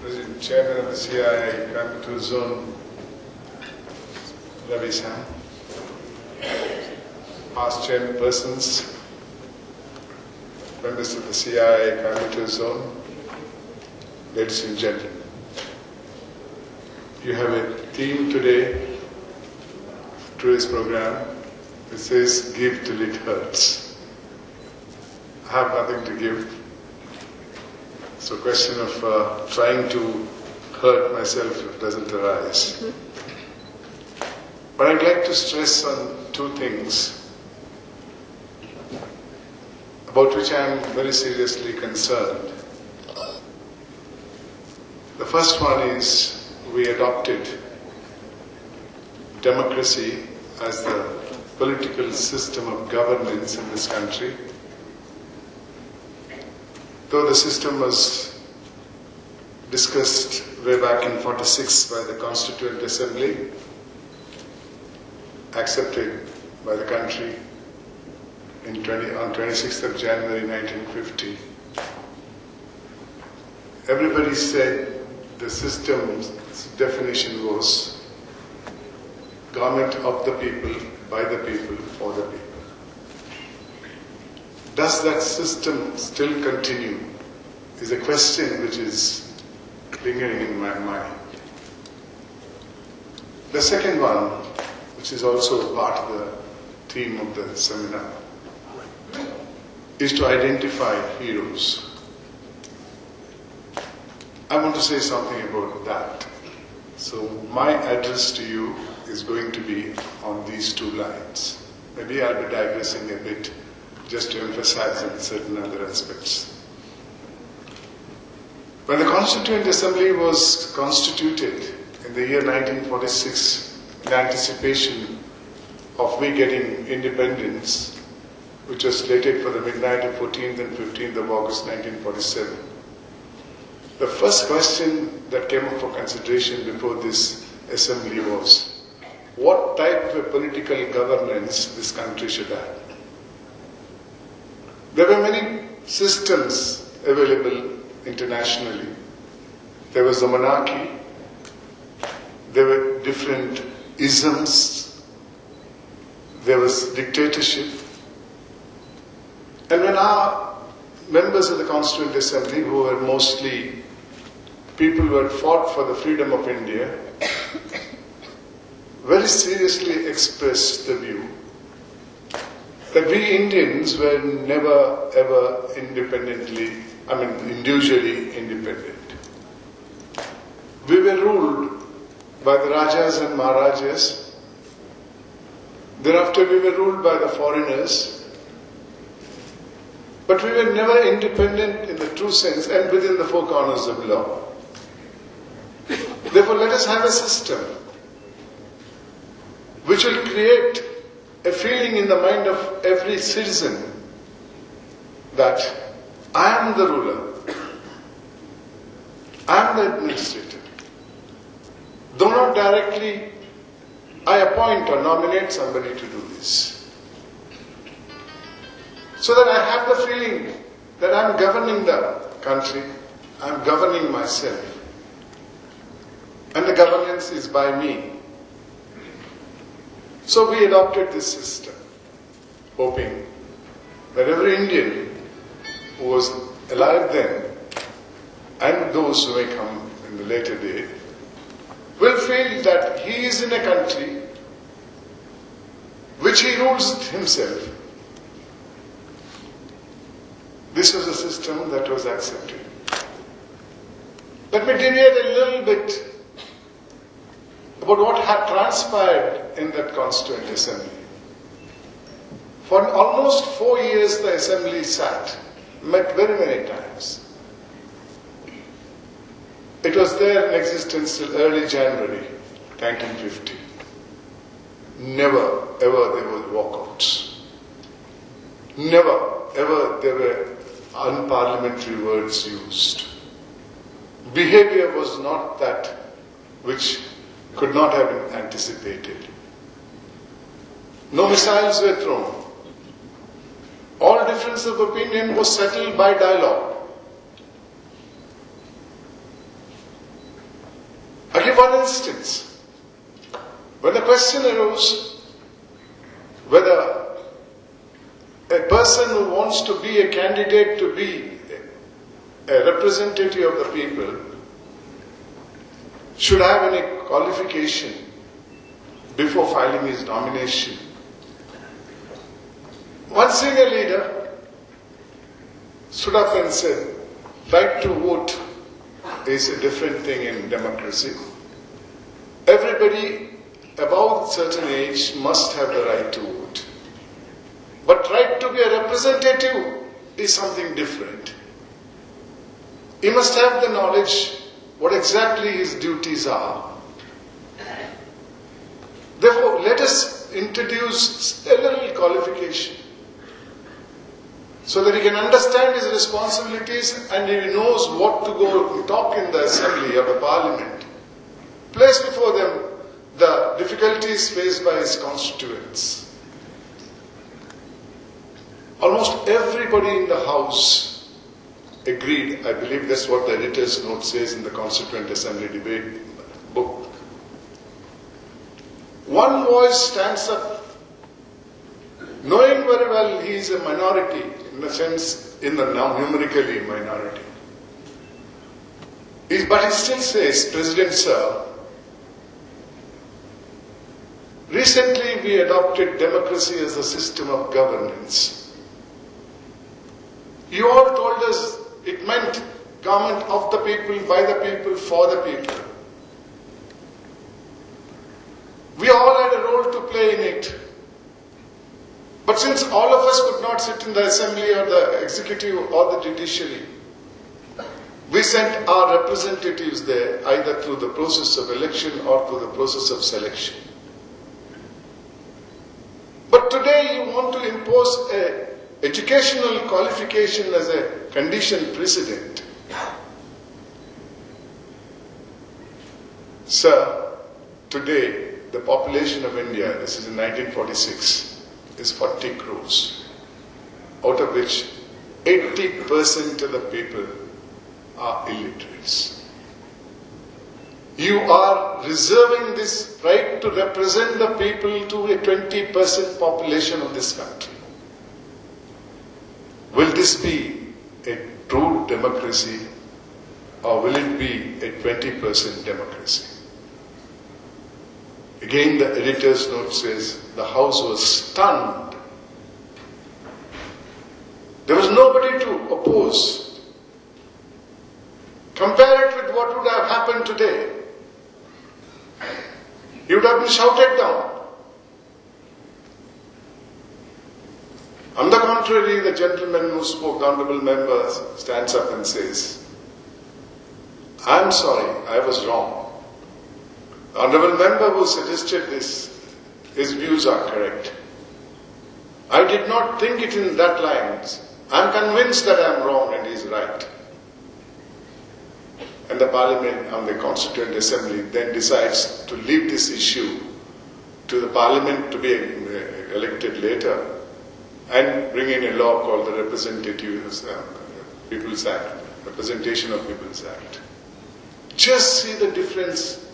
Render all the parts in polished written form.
President Chairman of the CII Capital Zone, Ravi Sam, past chairpersons, members of the CII Capital Zone, ladies and gentlemen. You have a theme today, today's program, which says, "Give till it hurts." I have nothing to give. So question of trying to hurt myself doesn't arise. But I'd like to stress on two things about which I am very seriously concerned. The first one is we adopted democracy as the political system of governance in this country. Though the system was discussed way back in 1946 by the Constituent Assembly, accepted by the country on 26th of January 1950, everybody said the system's definition was government of the people, by the people, for the people. Does that system still continue is a question which is lingering in my mind. The second one, which is also part of the theme of the seminar, is to identify heroes. I want to say something about that. So my address to you is going to be on these two lines. Maybe I'll be digressing a bit just to emphasize on certain other aspects. When the Constituent Assembly was constituted in the year 1946, in anticipation of we getting independence, which was slated for the midnight of 14th and 15th of August 1947, the first question that came up for consideration before this assembly was, what type of political governance this country should have? There were many systems available internationally. There was the monarchy, there were different isms, there was dictatorship. And when our members of the Constituent Assembly, who were mostly people who had fought for the freedom of India, very seriously expressed the view that we Indians were never ever individually independent. We were ruled by the Rajas and Maharajas. Thereafter we were ruled by the foreigners. But we were never independent in the true sense and within the four corners of law. Therefore, let us have a system which will create a feeling in the mind of every citizen that I am the ruler, I am the administrator. Though not directly, I appoint or nominate somebody to do this. So that I have the feeling that I am governing the country, I am governing myself. And the governance is by me. So we adopted this system, hoping that every Indian who was alive then, and those who may come in the later day, will feel that he is in a country which he rules himself. This was a system that was accepted. Let me deviate a little bit about what had transpired in that Constituent Assembly. For almost 4 years the Assembly sat, met very many times. It was there in existence till early January 1950. Never ever there were walkouts. Never ever there were unparliamentary words used. Behavior was not that which could not have been anticipated. No missiles were thrown. All difference of opinion was settled by dialogue. for instance, when the question arose whether a person who wants to be a candidate to be a representative of the people should have any qualification before filing his nomination, one senior leader stood up and said, right to vote is a different thing in democracy. Everybody above a certain age must have the right to vote. But right to be a representative is something different. He must have the knowledge what exactly his duties are. Therefore, let us introduce a little qualification so that he can understand his responsibilities and he knows what to go talk in the assembly or the parliament. Place before them the difficulties faced by his constituents. Almost everybody in the House agreed. I believe that's what the editor's note says in the Constituent Assembly debate book. One voice stands up, knowing very well he is a minority, in the sense, numerically minority. But he still says, President Sir, recently we adopted democracy as a system of governance. You all told us it meant government of the people, by the people, for the people. We all had a role to play in it. But since all of us could not sit in the assembly or the executive or the judiciary, we sent our representatives there either through the process of election or through the process of selection. But today you want to impose an educational qualification as a condition precedent. Sir, today the population of India, this is in 1946, is 40 crores, out of which 80% of the people are illiterates. You are reserving this right to represent the people to a 20% population of this country. Will this be a true democracy or will it be a 20% democracy? Again, the editor's note says the House was stunned. There was nobody to oppose. Compare it with what would have happened today. You would have been shouted down. On the contrary, the gentleman who spoke, the honourable member, stands up and says, I am sorry, I was wrong. The honourable member who suggested this, his views are correct. I did not think it in that lines. I am convinced that I am wrong and he is right. And the Parliament and the Constituent Assembly then decides to leave this issue to the Parliament to be elected later and bring in a law called the People's Act, Representation of People's Act. Just see the difference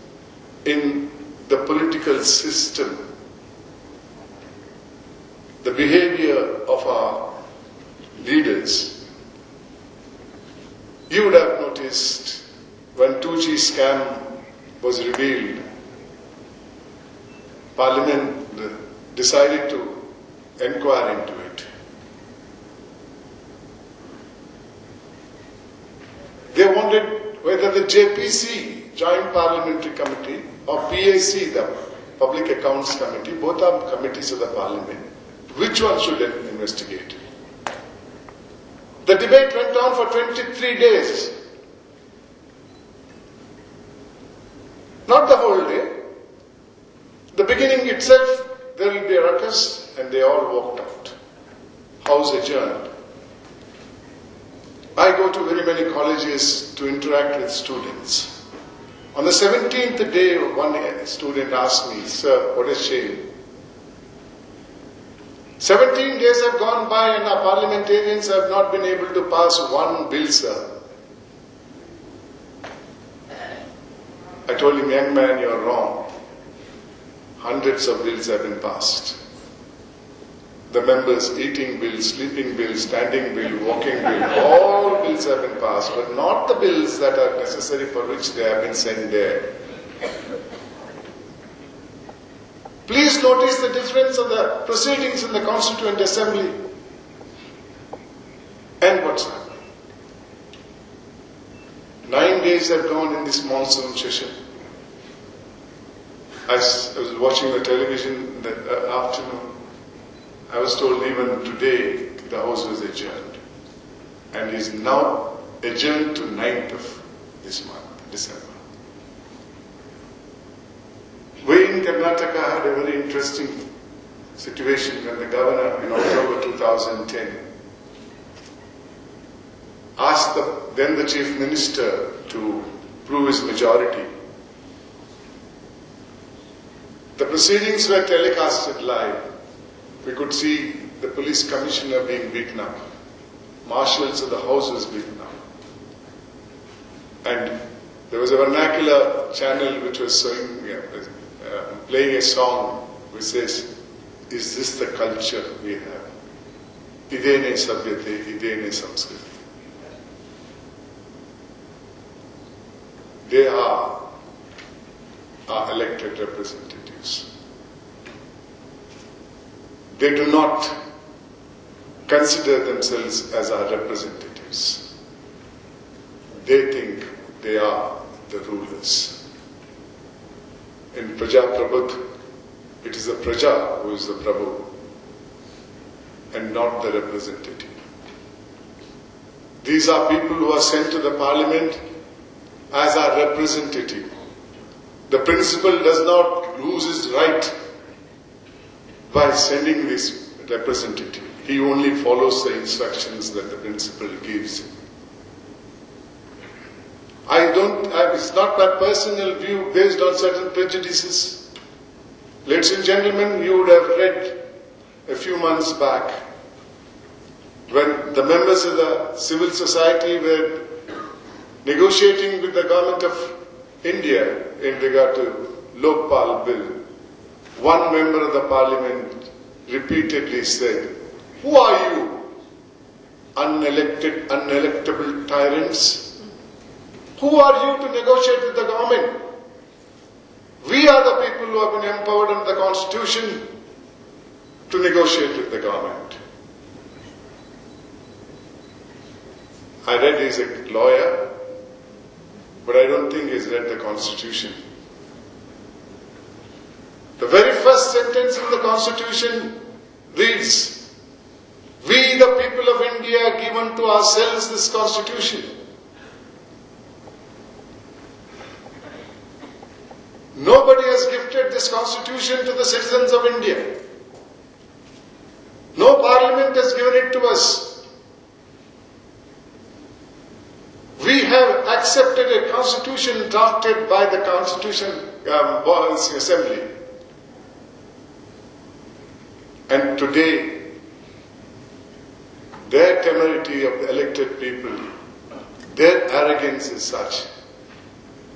in the political system, the behavior of our leaders. You would have noticed when 2G scam was revealed, Parliament decided to inquire into it. They wanted whether the JPC, Joint Parliamentary Committee, or PAC, the Public Accounts Committee, both are committees of the Parliament, which one should investigate? The debate went on for 23 days. Not the whole day. The beginning itself, there will be a ruckus, and they all walked out. House adjourned. I go to very many colleges to interact with students. On the 17th day, one student asked me, Sir, what a shame. 17 days have gone by and our parliamentarians have not been able to pass one bill, sir. I told him, young man, you're wrong. Hundreds of bills have been passed. The members' eating bill, sleeping bill, standing bill, walking bill, all bills have been passed, but not the bills that are necessary for which they have been sent there. Please notice the difference of the proceedings in the Constituent Assembly and what's happening. 9 days have gone in this monsoon session. I was watching the television in the afternoon. I was told even today the House was adjourned. And is now adjourned to 9th of this month, December. We in Karnataka had a very interesting situation when the governor in October 2010 asked then the chief minister to prove his majority. The proceedings were telecasted live. We could see the police commissioner being beaten up. Marshals of the house was beaten up. And there was a vernacular channel which was playing a song which says, "Is this the culture we have? Idene sabhyate, idene samskriti." They are our elected representatives. They do not consider themselves as our representatives. They think they are the rulers. In Prajaprabhut, it is the Praja who is the Prabhu and not the representative. These are people who are sent to the parliament as our representative. The principal does not lose his right by sending this representative. He only follows the instructions that the principal gives him. It's not my personal view based on certain prejudices. Ladies and gentlemen, you would have read a few months back when the members of the civil society were negotiating with the government of India in regard to Lokpal bill. One member of the parliament repeatedly said, "Who are you, unelectable tyrants? Who are you to negotiate with the government? We are the people who have been empowered under the Constitution to negotiate with the government." I read he's a lawyer, but I don't think he's read the Constitution. The very first sentence in the Constitution reads, "We the people of India give unto ourselves this Constitution." Nobody has gifted this Constitution to the citizens of India. No parliament has given it to us. We have accepted a constitution drafted by the Constitution Assembly. And today, their temerity of the elected people, their arrogance is such,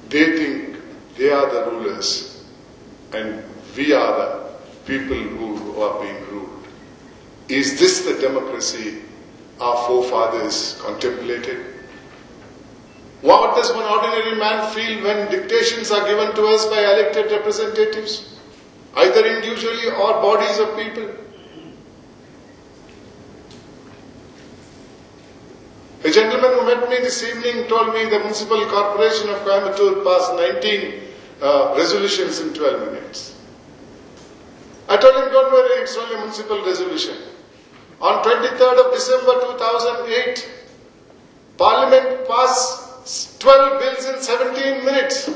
they think they are the rulers and we are the people who are being ruled. Is this the democracy our forefathers contemplated? What does one ordinary man feel when dictations are given to us by elected representatives, either individually or bodies of people? A gentleman who met me this evening told me the Municipal Corporation of Coimbatore passed 19 resolutions in 12 minutes. I told him, don't worry, it's only a municipal resolution. On 23rd of December 2008, Parliament passed 12 bills in 17 minutes.